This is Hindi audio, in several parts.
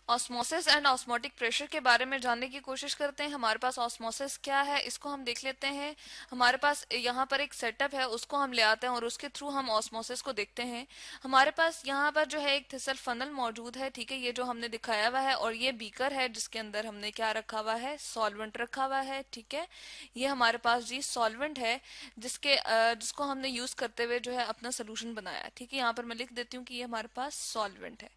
ऑस्मोसिस एंड ऑस्मोटिक प्रेशर के बारे में जानने की कोशिश करते हैं। हमारे पास ऑस्मोसिस क्या है इसको हम देख लेते हैं। हमारे पास यहाँ पर एक सेटअप है, उसको हम ले आते हैं और उसके थ्रू हम ऑस्मोसिस को देखते हैं। हमारे पास यहाँ पर जो है एक थिसल फनल मौजूद है, ठीक है, ये जो हमने दिखाया हुआ है, और ये बीकर है जिसके अंदर हमने क्या रखा हुआ है, सॉल्वेंट रखा हुआ है, ठीक है। ये हमारे पास जी सॉल्वेंट है जिसको हमने यूज करते हुए जो है अपना सोल्यूशन बनाया, ठीक है। यहाँ पर मैं लिख देती हूँ कि ये हमारे पास सॉल्वेंट है।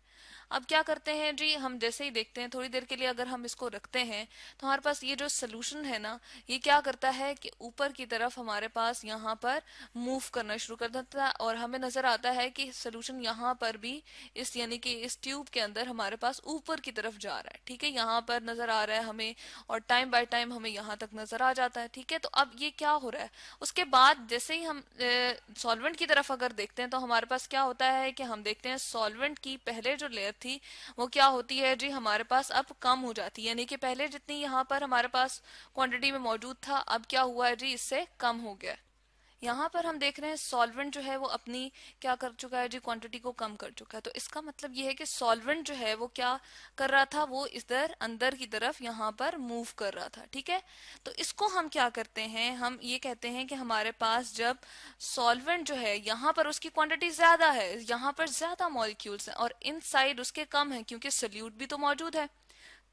अब क्या करते हैं जी, हम जैसे ही देखते हैं थोड़ी देर के लिए अगर हम इसको रखते हैं तो हमारे पास ये जो सोल्यूशन है ना, ये क्या करता है कि ऊपर की तरफ हमारे पास यहाँ पर मूव करना शुरू कर देता है, और हमें नजर आता है कि सोल्यूशन यहाँ पर भी इस यानी कि इस ट्यूब के अंदर हमारे पास ऊपर की तरफ जा रहा है, ठीक है। यहाँ पर नजर आ रहा है हमें, और टाइम बाय टाइम हमें यहाँ तक नजर आ जाता है, ठीक है। तो अब ये क्या हो रहा है, उसके बाद जैसे ही हम सॉल्वेंट की तरफ अगर देखते हैं तो हमारे पास क्या होता है कि हम देखते हैं सॉल्वेंट की पहले जो लेयर थी वो क्या होती है जी, हमारे पास अब कम हो जाती है, यानी कि पहले जितनी यहाँ पर हमारे पास क्वांटिटी में मौजूद था, अब क्या हुआ है जी, इससे कम हो गया। यहाँ पर हम देख रहे हैं सॉल्वेंट जो है वो अपनी क्या कर चुका है जी, क्वांटिटी को कम कर चुका है। तो इसका मतलब ये है कि सॉल्वेंट जो है वो क्या कर रहा था, वो इधर अंदर की तरफ यहाँ पर मूव कर रहा था, ठीक है। तो इसको हम क्या करते हैं, हम ये कहते हैं कि हमारे पास जब सॉल्वेंट जो है यहाँ पर उसकी क्वांटिटी ज्यादा है, यहाँ पर ज्यादा मॉलिक्यूल्स हैं, और इनसाइड उसके कम है क्योंकि सल्यूट भी तो मौजूद है।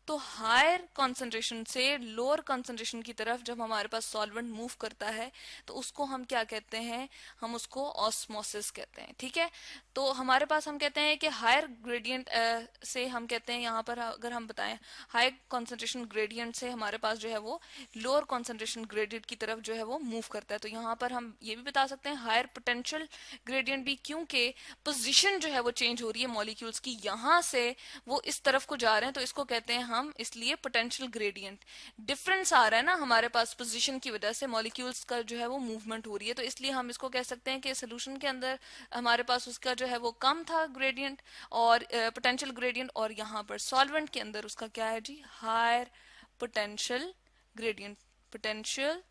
तो हायर कंसंट्रेशन से लोअर कंसंट्रेशन की तरफ जब हमारे पास सॉल्वेंट मूव करता है तो उसको हम क्या कहते हैं, हम उसको ऑस्मोसिस कहते हैं, ठीक है। तो हमारे पास हम कहते हैं कि हायर ग्रेडियंट से हम कहते हैं, यहाँ पर अगर हम बताएं हायर कंसंट्रेशन ग्रेडियंट से हमारे पास जो है वो लोअर कंसंट्रेशन ग्रेडियंट की तरफ जो है वो मूव करता है। तो यहाँ पर हम ये भी बता सकते हैं हायर पोटेंशियल ग्रेडियंट भी, क्योंकि पोजीशन जो है वो चेंज हो रही है मॉलिक्यूल्स की, यहाँ से वो इस तरफ को जा रहे हैं, तो इसको कहते हैं हम इसलिए पोटेंशियल ग्रेडियंट। डिफरेंस आ रहा है ना हमारे पास पोजीशन की वजह से, मॉलिक्यूल्स का जो है वो मूवमेंट हो रही है, तो इसलिए हम इसको कह सकते हैं कि सोल्यूशन के अंदर हमारे पास उसका जो है वो कम था ग्रेडियंट और पोटेंशियल ग्रेडियंट, और यहाँ पर सॉल्वेंट के अंदर उसका क्या है जी, हायर पोटेंशियल ग्रेडियंट। पोटेंशियल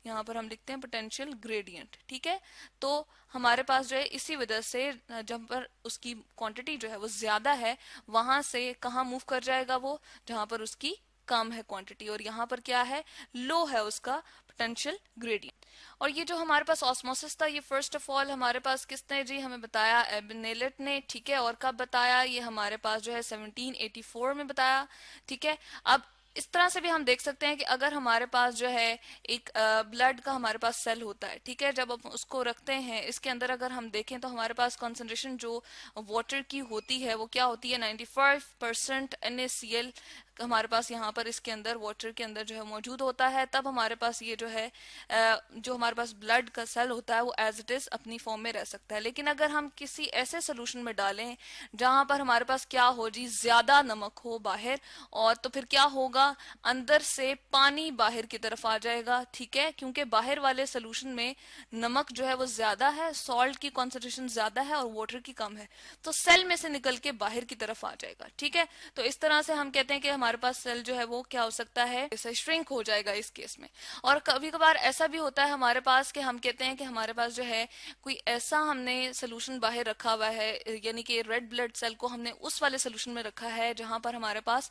यहाँ पर हम लिखते हैं पोटेंशियल ग्रेडियंट, ठीक है। तो हमारे पास जो है इसी वजह से जब पर उसकी क्वांटिटी जो है वो ज्यादा है, वहां से कहाँ मूव कर जाएगा वो, जहां पर उसकी कम है क्वांटिटी, और यहाँ पर क्या है, लो है उसका पोटेंशियल ग्रेडियंट। और ये जो हमारे पास ऑस्मोसिस था, ये फर्स्ट ऑफ ऑल हमारे पास किसने जी हमें बताया, एबनेलेट ने, ठीक है। और कब बताया, ये हमारे पास जो है 1784 में बताया, ठीक है। अब इस तरह से भी हम देख सकते हैं कि अगर हमारे पास जो है एक ब्लड का हमारे पास सेल होता है, ठीक है, जब हम उसको रखते हैं इसके अंदर अगर हम देखें तो हमारे पास कंसंट्रेशन जो वाटर की होती है वो क्या होती है, 95% NaCl हमारे पास यहाँ पर इसके अंदर वाटर के अंदर जो है मौजूद होता है। तब हमारे पास ये जो है जो हमारे पास ब्लड का सेल होता है वो एज इट इज अपनी फॉर्म में रह सकता है। लेकिन अगर हम किसी ऐसे सोल्यूशन में डालें जहां पर हमारे पास क्या हो जी, ज्यादा नमक हो बाहर, और तो फिर क्या होगा, अंदर से पानी बाहर की तरफ आ जाएगा, ठीक है, क्योंकि बाहर वाले सोल्यूशन में नमक जो है वो ज्यादा है, सॉल्ट की कॉन्सेंट्रेशन ज्यादा है और वाटर की कम है, तो सेल में से निकल के बाहर की तरफ आ जाएगा, ठीक है। तो इस तरह से हम कहते हैं कि हमारे पास सेल जो है वो क्या हो सकता है, जैसे श्रिंक हो जाएगा इस केस में। और कभी कभार ऐसा भी होता है हमारे पास कि हम कहते हैं कि हमारे पास जो है कोई ऐसा हमने सोल्यूशन बाहर रखा हुआ है, यानी कि रेड ब्लड सेल को हमने उस वाले सोल्यूशन में रखा है जहां पर हमारे पास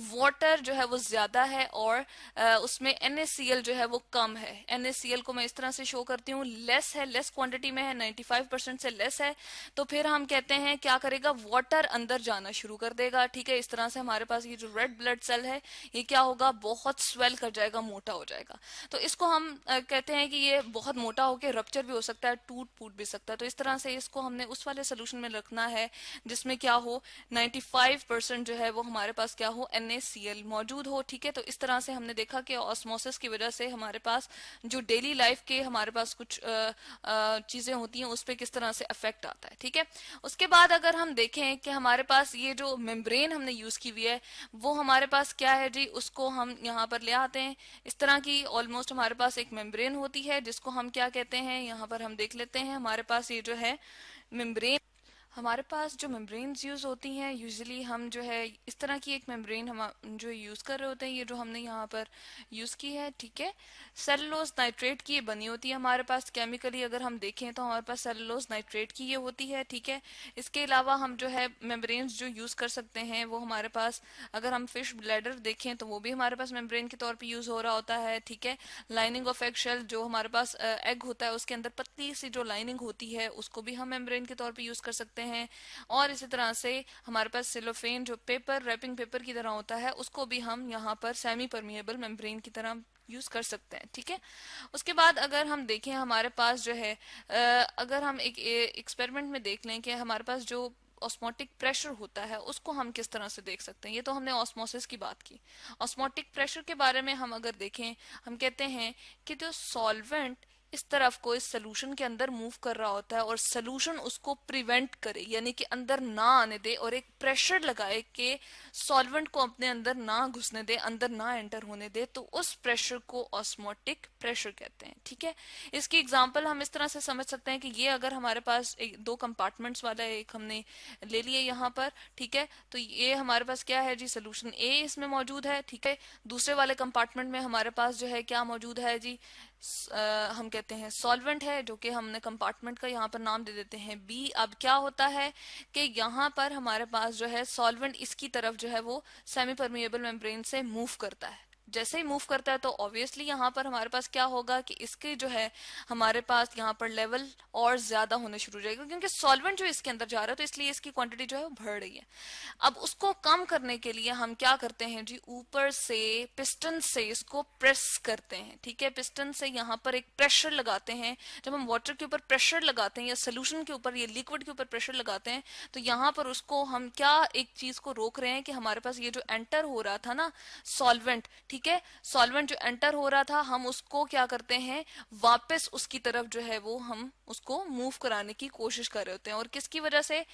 वाटर जो है वो ज्यादा है और उसमें NaCl जो है वो कम है। NaCl को मैं इस तरह से शो करती हूँ, लेस है, लेस क्वांटिटी में है, 95% से लेस है, तो फिर हम कहते हैं क्या करेगा, वाटर अंदर जाना शुरू कर देगा, ठीक है। इस तरह से हमारे पास ये जो रेड ब्लड सेल है ये क्या होगा, बहुत स्वेल कर जाएगा, मोटा हो जाएगा। तो इसको हम कहते हैं कि ये बहुत मोटा होकर रप्चर भी हो सकता है, टूट फूट भी सकता है। तो इस तरह से इसको हमने उस वाले सोल्यूशन में रखना है जिसमें क्या हो, 95% जो है वो हमारे पास क्या हो, NaCl मौजूद हो, ठीक है। तो इस तरह से हमने देखा कि ऑस्मोसिस की वजह से हमारे पास जो डेली लाइफ के हमारे पास कुछ चीजें होती हैं उस पर किस तरह से अफेक्ट आता है, ठीक है। उसके बाद अगर हम देखें कि हमारे पास ये जो मेम्ब्रेन हमने यूज की हुई है वो हमारे पास क्या है जी, उसको हम यहाँ पर ले आते हैं। इस तरह की ऑलमोस्ट हमारे पास एक मेम्ब्रेन होती है जिसको हम क्या कहते हैं, यहाँ पर हम देख लेते हैं। हमारे पास ये जो है मेम्ब्रेन, हमारे पास जो मेम्ब्रेन्स यूज़ होती हैं यूजुअली हम जो है इस तरह की एक मेम्ब्रेन हम जो यूज़ कर रहे होते हैं, ये जो हमने यहाँ पर यूज़ की है, ठीक है, सेलुलोज नाइट्रेट की ये बनी होती है हमारे पास। केमिकली अगर हम देखें तो हमारे पास सेलुलोज नाइट्रेट की ये होती है, ठीक है। इसके अलावा हम जो है मेम्ब्रेन्स जो यूज़ कर सकते हैं वो हमारे पास, अगर हम फिश ब्लैडर देखें तो वो भी हमारे पास मेम्ब्रेन के तौर पर यूज़ हो रहा होता है, ठीक है। लाइनिंग ऑफ एग शेल, जो हमारे पास एग होता है उसके अंदर पतली सी जो लाइनिंग होती है उसको भी हम मेम्ब्रेन के तौर पे यूज कर सकते हैं। और इसी तरह से हमारे पास सिलोफेन जो पेपर, रैपिंग पेपर की तरह होता है, उसको भी हम यहाँ पर सेमी परमिएबल मेम्ब्रेन की तरह यूज कर सकते हैं, ठीक है। उसके बाद अगर हम देखें हमारे पास जो है अगर हम एक एक्सपेरिमेंट में देख लें कि हमारे पास जो ऑस्मोटिक प्रेशर होता है उसको हम किस तरह से देख सकते हैं। ये तो हमने ऑस्मोसिस की बात की। ऑस्मोटिक प्रेशर के बारे में हम अगर देखें, हम कहते हैं कि जो सॉल्वेंट इस तरफ को इस सोल्यूशन के अंदर मूव कर रहा होता है और सोल्यूशन उसको प्रिवेंट करे, यानी कि अंदर ना आने दे, और एक प्रेशर लगाए कि सॉल्वेंट को अपने अंदर ना घुसने दे, अंदर ना एंटर होने दे, तो उस प्रेशर को ऑस्मोटिक प्रेशर कहते हैं, ठीक है। इसकी एग्जांपल हम इस तरह से समझ सकते हैं कि ये अगर हमारे पास दो कंपार्टमेंट्स वाला एक हमने ले लिए यहाँ पर, ठीक है, तो ये हमारे पास क्या है जी, सोल्यूशन ए इसमें मौजूद है, ठीक है। दूसरे वाले कंपार्टमेंट में हमारे पास जो है क्या मौजूद है जी, हम कहते हैं सॉल्वेंट है, जो कि हमने कंपार्टमेंट का यहाँ पर नाम दे देते हैं बी। अब क्या होता है कि यहाँ पर हमारे पास जो है सॉल्वेंट इसकी तरफ जो है वो सेमी परमिएबल मेम्ब्रेन से मूव करता है। जैसे ही मूव करता है तो ऑब्वियसली यहाँ पर हमारे पास क्या होगा कि इसके जो है हमारे पास यहाँ पर लेवल और ज्यादा होने शुरू हो जाएगा, क्योंकि सॉल्वेंट जो इसके अंदर जा रहा है तो इसलिए इसकी क्वांटिटी जो है वो बढ़ रही है। अब उसको कम करने के लिए हम क्या करते हैं जी, ऊपर से पिस्टन से इसको प्रेस करते हैं, ठीक है। पिस्टन से यहाँ पर एक प्रेशर लगाते हैं। जब हम वाटर के ऊपर प्रेशर लगाते हैं या सोल्यूशन के ऊपर या लिक्विड के ऊपर प्रेशर लगाते हैं तो यहाँ पर उसको हम क्या एक चीज को रोक रहे हैं कि हमारे पास ये जो एंटर हो रहा था ना सॉल्वेंट, ठीक है, सॉल्वेंट जो एंटर हो रहा था हम उसको क्या करते हैं, वापस उसकी तरफ जो है वो हम उसको मूव कराने की कोशिश कर रहे होते हैं। और किसकी वजह से,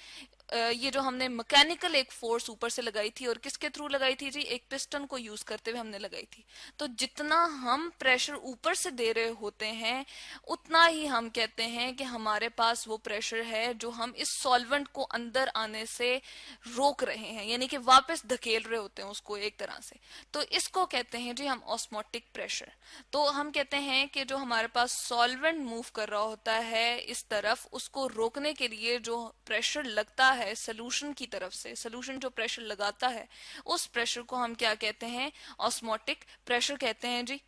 ये जो हमने मैकेनिकल एक फोर्स ऊपर से लगाई थी, और किसके थ्रू लगाई थी जी, एक पिस्टन को यूज करते हुए हमने लगाई थी। तो जितना हम प्रेशर ऊपर से दे रहे होते हैं उतना ही हम कहते हैं कि हमारे पास वो प्रेशर है जो हम इस सॉल्वेंट को अंदर आने से रोक रहे हैं, यानी कि वापस धकेल रहे होते हैं उसको एक तरह से। तो इसको कहते हैं जी हम ऑस्मोटिक प्रेशर। तो हम कहते हैं कि जो हमारे पास सॉल्वेंट मूव कर रहा होता है इस तरफ, उसको रोकने के लिए जो प्रेशर लगता है सोल्यूशन की तरफ से, सोल्यूशन जो प्रेशर लगाता है उस प्रेशर को हम क्या कहते हैं, ऑस्मोटिक प्रेशर कहते हैं जी।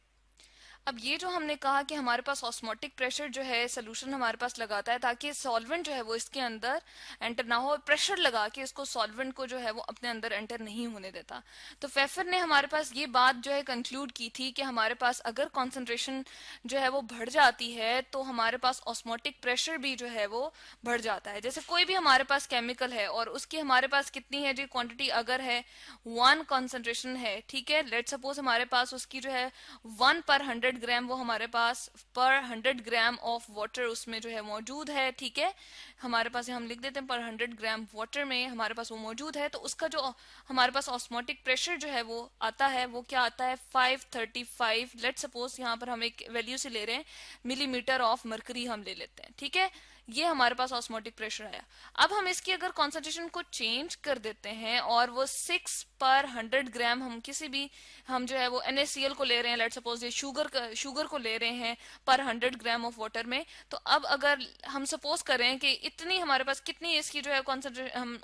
अब ये जो हमने कहा कि हमारे पास ऑस्मोटिक प्रेशर जो है सोल्यूशन हमारे पास लगाता है ताकि सॉल्वेंट जो है वो इसके अंदर एंटर ना हो, प्रेशर लगा के इसको सॉल्वेंट को जो है वो अपने अंदर एंटर नहीं होने देता। तो फेफर ने हमारे पास ये बात जो है कंक्लूड की थी कि हमारे पास अगर कॉन्सेंट्रेशन जो है वो बढ़ जाती है तो हमारे पास ऑस्मोटिक प्रेशर भी जो है वो बढ़ जाता है। जैसे कोई भी हमारे पास केमिकल है और उसकी हमारे पास कितनी है जी क्वांटिटी, अगर है 1 कॉन्सेंट्रेशन है, ठीक है, लेट सपोज हमारे पास उसकी जो है 1/100 ग्राम वो हमारे पास पर 100 ग्राम ऑफ वाटर उसमें जो है मौजूद है, ठीक है। हमारे पास हम लिख देते हैं पर 100 ग्राम वाटर में हमारे पास वो मौजूद है, तो उसका जो हमारे पास ऑस्मोटिक प्रेशर जो है वो आता है, वो क्या आता है 535, लेट सपोज यहाँ पर हम एक वैल्यू से ले रहे हैं मिलीमीटर ऑफ मरकरी हम ले लेते हैं, ठीक है। ये हमारे पास ऑस्मोटिक प्रेशर आया। अब हम इसकी अगर कॉन्सेंट्रेशन को चेंज कर देते हैं और वो 6/100 ग्राम हम किसी भी, हम जो है वो NaCl को ले रहे हैं, लेट सपोज ये शुगर को ले रहे हैं पर 100 ग्राम ऑफ वाटर में, तो अब अगर हम सपोज करें कि इतनी हमारे पास कितनी इसकी जो है कॉन्सेंट्रेशन, हम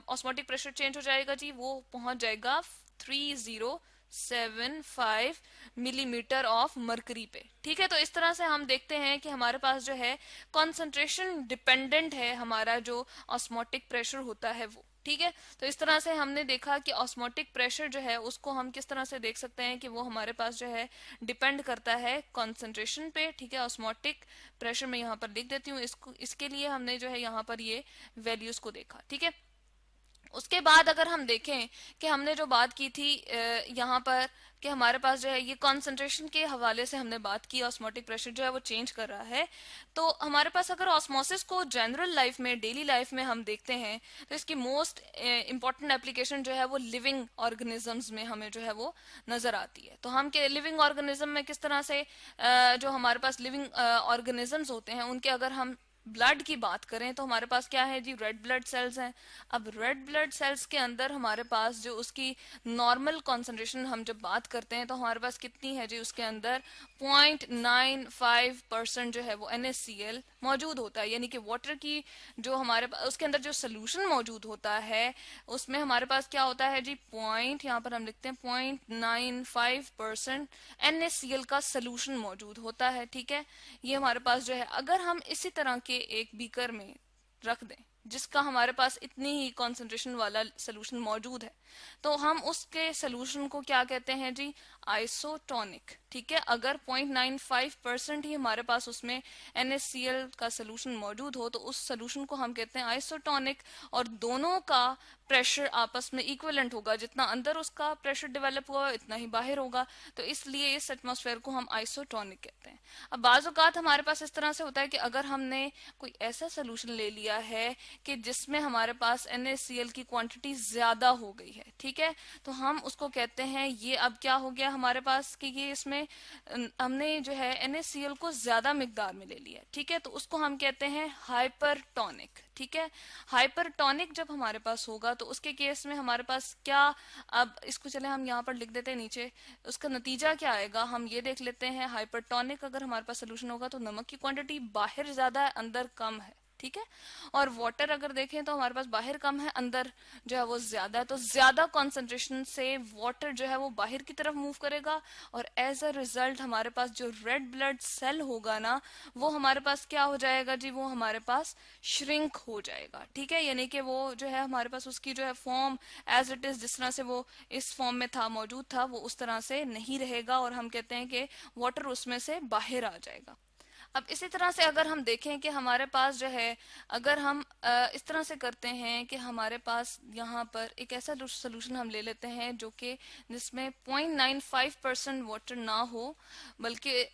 ऑस्मोटिक प्रेशर चेंज हो जाएगा जी, वो पहुंच जाएगा 3075 मिलीमीटर ऑफ मरकरी पे, ठीक है। तो इस तरह से हम देखते हैं कि हमारे पास जो है कॉन्सेंट्रेशन डिपेंडेंट है हमारा जो ऑस्मोटिक प्रेशर होता है वो, ठीक है। तो इस तरह से हमने देखा कि ऑस्मोटिक प्रेशर जो है उसको हम किस तरह से देख सकते हैं कि वो हमारे पास जो है डिपेंड करता है कॉन्सेंट्रेशन पे, ठीक है। ऑस्मोटिक प्रेशर में यहाँ पर लिख देती हूँ इसको, इसके लिए हमने जो है यहाँ पर ये वैल्यूज को देखा, ठीक है। उसके बाद अगर हम देखें कि हमने जो बात की थी यहाँ पर कि हमारे पास जो है ये कॉन्सेंट्रेशन के हवाले से हमने बात की, ऑस्मोटिक प्रेशर जो है वो चेंज कर रहा है। तो हमारे पास अगर ऑस्मोसिस को जनरल लाइफ में, डेली लाइफ में हम देखते हैं तो इसकी मोस्ट इंपॉर्टेंट एप्लीकेशन जो है वो लिविंग ऑर्गेनिजम्स में हमें जो है वो नजर आती है। तो हम के लिविंग ऑर्गेनिज्म में किस तरह से जो हमारे पास लिविंग ऑर्गेनिजम्स होते हैं उनके अगर हम ब्लड की बात करें तो हमारे पास क्या है जी, रेड ब्लड सेल्स हैं। अब रेड ब्लड सेल्स के अंदर हमारे पास जो उसकी नॉर्मल कॉन्सेंट्रेशन हम जब बात करते हैं तो हमारे पास कितनी है जी, उसके अंदर 0.95% जो है वो NaCl मौजूद होता है। यानी कि वाटर की जो हमारे पास उसके अंदर जो सोल्यूशन मौजूद होता है उसमें हमारे पास क्या होता है जी, पॉइंट यहाँ पर हम लिखते हैं 0.95% NaCl का सोल्यूशन मौजूद होता है। ठीक है, ये हमारे पास जो है, अगर हम इसी तरह के एक बीकर में रख दें जिसका हमारे पास इतनी ही कंसंट्रेशन वाला सोल्यूशन मौजूद है, तो हम उसके सोल्यूशन को क्या कहते हैं जी, आइसोटोनिक। ठीक है, अगर 0.95% ही हमारे पास उसमें NaCl का सोल्यूशन मौजूद हो तो उस सोल्यूशन को हम कहते हैं आइसोटोनिक, और दोनों का प्रेशर आपस में इक्विवेलेंट होगा, जितना अंदर उसका प्रेशर डेवलप हुआ इतना ही बाहर होगा, तो इसलिए इस एटमॉस्फेयर को हम आइसोटोनिक कहते हैं। अब बाज़ औक़ात हमारे पास इस तरह से होता है कि अगर हमने कोई ऐसा सोल्यूशन ले लिया है कि जिसमें हमारे पास NaCl की क्वांटिटी ज्यादा हो गई है, ठीक है, तो हम उसको कहते हैं ये अब क्या हो गया हमारे पास कि ये इसमें हमने जो है NaCl को ज्यादा मिकदार में ले लिया। ठीक है, तो उसको हम कहते हैं हाइपरटोनिक। ठीक है, हाइपरटोनिक जब हमारे पास होगा तो उसके केस में हमारे पास क्या, अब इसको चले हम यहाँ पर लिख देते हैं नीचे, उसका नतीजा क्या आएगा हम ये देख लेते हैं। हाइपरटोनिक अगर हमारे पास सोल्यूशन होगा तो नमक की क्वांटिटी बाहर ज्यादा है अंदर कम है। ठीक है, और वाटर अगर देखें तो हमारे पास बाहर कम है अंदर जो है वो ज्यादा है, तो ज्यादा कॉन्सेंट्रेशन से वाटर जो है वो बाहर की तरफ मूव करेगा, और एज अ रिजल्ट हमारे पास जो रेड ब्लड सेल होगा ना वो हमारे पास क्या हो जाएगा जी, वो हमारे पास श्रिंक हो जाएगा। ठीक है, यानी कि वो जो है हमारे पास उसकी जो है फॉर्म एज इट इज, जिस तरह से वो इस फॉर्म में था मौजूद था, वो उस तरह से नहीं रहेगा, और हम कहते हैं कि वाटर उसमें से बाहर आ जाएगा। अब इसी तरह से अगर हम देखें कि हमारे पास जो है, अगर हम इस तरह से करते हैं कि हमारे पास यहाँ पर एक ऐसा सोल्यूशन हम ले लेते हैं जो कि जिसमें 0.95% वाटर ना हो, बल्कि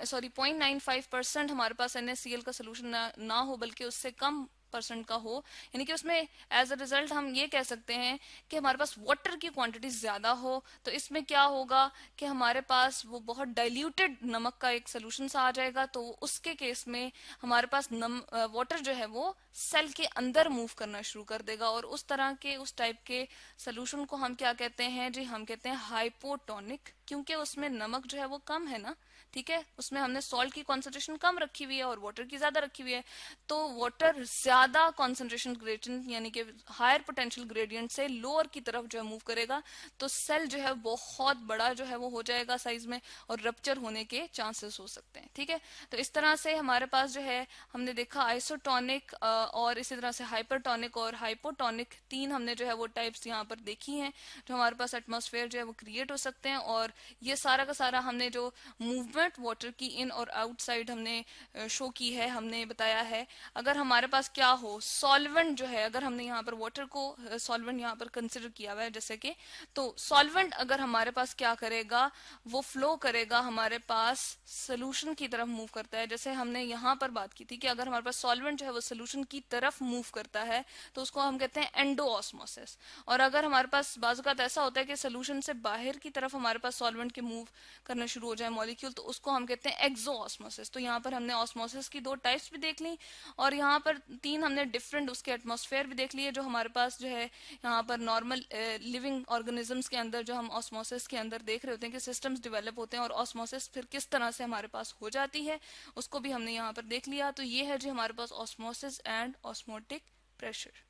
सॉरी 0.95% हमारे पास NaCl का सोल्यूशन ना हो, बल्कि उससे कम परसेंट का हो, यानी कि उसमें एज अ रिजल्ट हम ये कह सकते हैं कि हमारे पास वाटर की क्वांटिटी ज्यादा हो, तो इसमें क्या होगा कि हमारे पास वो बहुत डाइल्यूटेड नमक का एक सोल्यूशन सा आ जाएगा, तो उसके केस में हमारे पास वाटर जो है वो सेल के अंदर मूव करना शुरू कर देगा, और उस तरह के उस टाइप के सोल्यूशन को हम क्या कहते हैं जी, हम कहते हैं हाइपोटोनिक, क्योंकि उसमें नमक जो है वो कम है ना। ठीक है, उसमें हमने सॉल्ट की कॉन्सेंट्रेशन कम रखी हुई है और वाटर की ज्यादा रखी हुई है, तो वाटर ज्यादा कॉन्सेंट्रेशन ग्रेडियंट यानी कि हायर पोटेंशियल ग्रेडियंट से लोअर की तरफ जो है मूव करेगा, तो सेल जो है बहुत बड़ा जो है वो हो जाएगा साइज में, और रप्चर होने के चांसेस हो सकते हैं। ठीक है, तो इस तरह से हमारे पास जो है हमने देखा आइसोटोनिक और इसी तरह से हाइपरटोनिक और हाइपोटोनिक, तीन हमने जो है वो टाइप्स यहाँ पर देखी हैं जो हमारे पास एटमॉस्फेयर जो है वो क्रिएट हो सकते हैं। और ये सारा का सारा हमने जो मूवमेंट वाटर की इन और आउटसाइड हमने शो की है, हमने बताया है। अगर हमारे पास क्या हो सॉल्वेंट जो है, अगर हमने यहाँ पर वाटर को सॉल्वेंट यहाँ पर कंसिडर किया हुआ है जैसे कि, तो सॉल्वेंट अगर हमारे पास क्या करेगा, वो फ्लो करेगा हमारे पास सोल्यूशन की तरफ मूव करता है। जैसे हमने यहाँ पर बात की थी कि अगर हमारे पास सॉल्वेंट जो है वो सोल्यूशन की तरफ मूव करता है तो उसको हम कहते हैं एंडोऑस्मोसिस। और अगर हमारे पास बाज़ औक़ात ऐसा होता है कि सोल्यूशन से बाहर की तरफ हमारे पास सॉल्वेंट के मूव करना शुरू हो जाए मॉलिक्यूल, तो उसको हम कहते हैं एक्सोऑस्मोसिस। तो यहाँ पर हमने ऑस्मोसिस की दो टाइप्स भी देख ली, और यहाँ पर तीन हमने डिफरेंट उसके एटमॉस्फेयर भी देख लिए जो हमारे पास जो है यहाँ पर नॉर्मल लिविंग ऑर्गेनिजम्स के अंदर जो हम ऑस्मोसिस के अंदर देख रहे होते हैं कि सिस्टम्स डेवलप होते हैं, और ऑस्मोसिस फिर किस तरह से हमारे पास हो जाती है उसको भी हमने यहाँ पर देख लिया। तो ये है जी हमारे पास ऑस्मोसिस एंड ऑस्मोटिक प्रेशर।